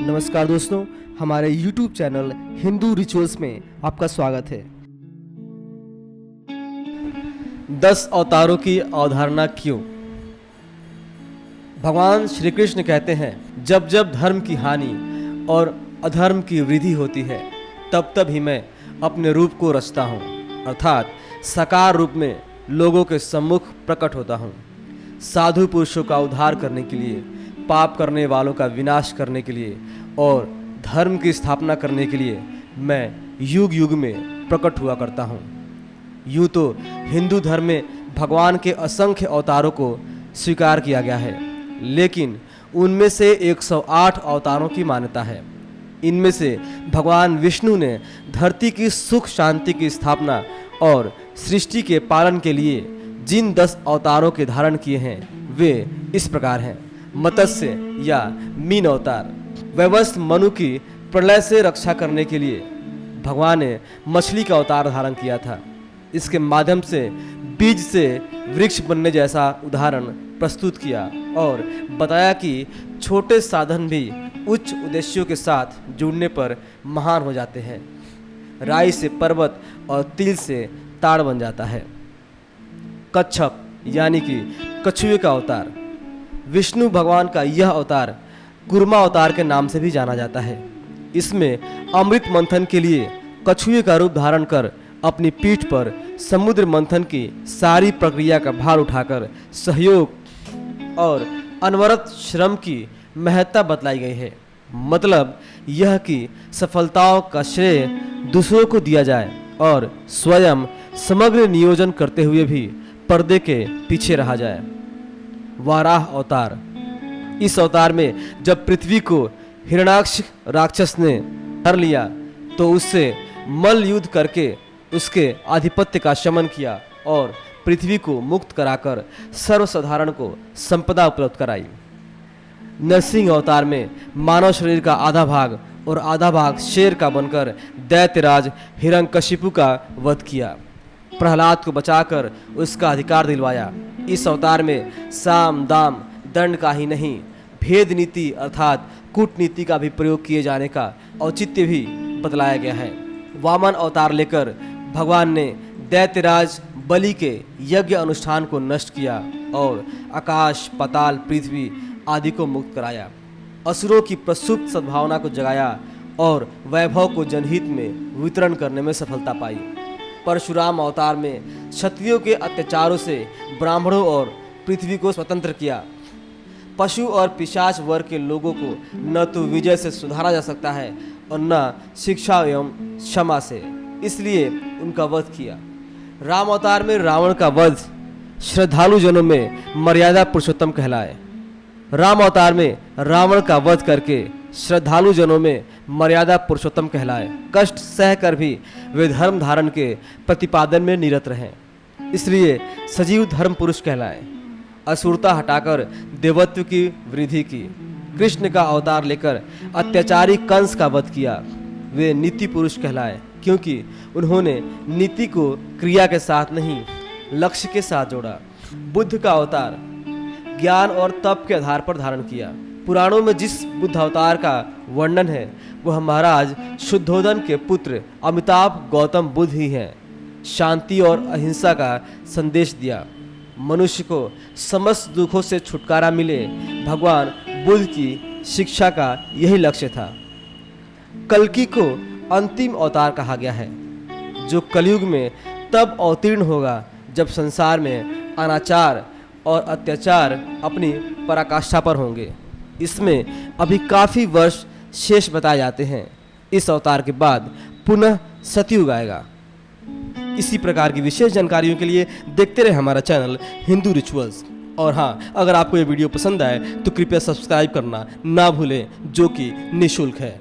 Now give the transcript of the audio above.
नमस्कार दोस्तों, हमारे YouTube चैनल हिंदू रिचुअल्स में आपका स्वागत है। 10 अवतारों की अवधारणा क्यों? भगवान श्री कृष्ण कहते हैं, जब जब धर्म की हानि और अधर्म की वृद्धि होती है तब तब ही मैं अपने रूप को रचता हूँ, अर्थात साकार रूप में लोगों के सम्मुख प्रकट होता हूँ। साधु पुरुषों का उद्धार करने के लिए, पाप करने वालों का विनाश करने के लिए और धर्म की स्थापना करने के लिए मैं युग युग में प्रकट हुआ करता हूँ। यूँ तो हिंदू धर्म में भगवान के असंख्य अवतारों को स्वीकार किया गया है, लेकिन उनमें से 108 अवतारों की मान्यता है। इनमें से भगवान विष्णु ने धरती की सुख शांति की स्थापना और सृष्टि के पालन के लिए जिन 10 अवतारों के धारण किए हैं वे इस प्रकार हैं। मत्स्य या मीन अवतार, वैवस्व मनु की प्रलय से रक्षा करने के लिए भगवान ने मछली का अवतार धारण किया था। इसके माध्यम से बीज से वृक्ष बनने जैसा उदाहरण प्रस्तुत किया और बताया कि छोटे साधन भी उच्च उद्देश्यों के साथ जुड़ने पर महान हो जाते हैं। राई से पर्वत और तिल से ताड़ बन जाता है। कच्छप यानी कि कछुए का अवतार, विष्णु भगवान का यह अवतार कूर्मा अवतार के नाम से भी जाना जाता है। इसमें अमृत मंथन के लिए कछुए का रूप धारण कर अपनी पीठ पर समुद्र मंथन की सारी प्रक्रिया का भार उठाकर सहयोग और अनवरत श्रम की महत्ता बतलाई गई है। मतलब यह कि सफलताओं का श्रेय दूसरों को दिया जाए और स्वयं समग्र नियोजन करते हुए भी पर्दे के पीछे रहा जाए। वाराह अवतार, इस अवतार में जब पृथ्वी को हिरण्याक्ष राक्षस ने हर लिया तो उससे मल्ल युद्ध करके उसके आधिपत्य का शमन किया और पृथ्वी को मुक्त कराकर सर्वसाधारण को संपदा उपलब्ध कराई। नरसिंह अवतार में मानव शरीर का आधा भाग और आधा भाग शेर का बनकर दैत्यराज हिरण्यकशिपु का वध किया, प्रहलाद को बचाकर उसका अधिकार दिलवाया। इस अवतार में साम दाम दंड का ही नहीं, भेद नीति अर्थात कूटनीति का भी प्रयोग किए जाने का औचित्य भी बतलाया गया है। वामन अवतार लेकर भगवान ने दैत्यराज बलि के यज्ञ अनुष्ठान को नष्ट किया और आकाश, पाताल, पृथ्वी आदि को मुक्त कराया। असुरों की प्रसुप्त सद्भावना को जगाया और वैभव को जनहित में वितरण करने में सफलता पाई। परशुराम अवतार में क्षत्रियों के अत्याचारों से ब्राह्मणों और पृथ्वी को स्वतंत्र किया। पशु और पिशाच वर्ग के लोगों को न तो विजय से सुधारा जा सकता है और न शिक्षा एवं क्षमा से, इसलिए उनका वध किया। राम अवतार में रावण का वध श्रद्धालु जनों में मर्यादा पुरुषोत्तम कहलाए। राम अवतार में रावण का वध करके श्रद्धालु जनों में मर्यादा पुरुषोत्तम कहलाए। कष्ट सहकर भी वे धर्म धारण के प्रतिपादन में निरत रहें, इसलिए सजीव धर्म पुरुष कहलाए। असुरता हटाकर देवत्व की वृद्धि की। कृष्ण का अवतार लेकर अत्याचारी कंस का वध किया। वे नीति पुरुष कहलाए क्योंकि उन्होंने नीति को क्रिया के साथ नहीं, लक्ष्य के साथ जोड़ा। बुद्ध का अवतार ज्ञान और तप के आधार पर धारण किया। पुराणों में जिस बुद्ध अवतार का वर्णन है वह महाराज शुद्धोधन के पुत्र अमिताभ गौतम बुद्ध ही हैं। शांति और अहिंसा का संदेश दिया। मनुष्य को समस्त दुखों से छुटकारा मिले, भगवान बुद्ध की शिक्षा का यही लक्ष्य था। कल्कि को अंतिम अवतार कहा गया है, जो कलयुग में तब अवतीर्ण होगा जब संसार में अनाचार और अत्याचार अपनी पराकाष्ठा पर होंगे। इसमें अभी काफ़ी वर्ष शेष बताए जाते हैं। इस अवतार के बाद पुनः सतयुग आएगा। इसी प्रकार की विशेष जानकारियों के लिए देखते रहे हमारा चैनल हिंदू रिचुअल्स। और हाँ, अगर आपको ये वीडियो पसंद आए तो कृपया सब्सक्राइब करना ना भूलें, जो कि निःशुल्क है।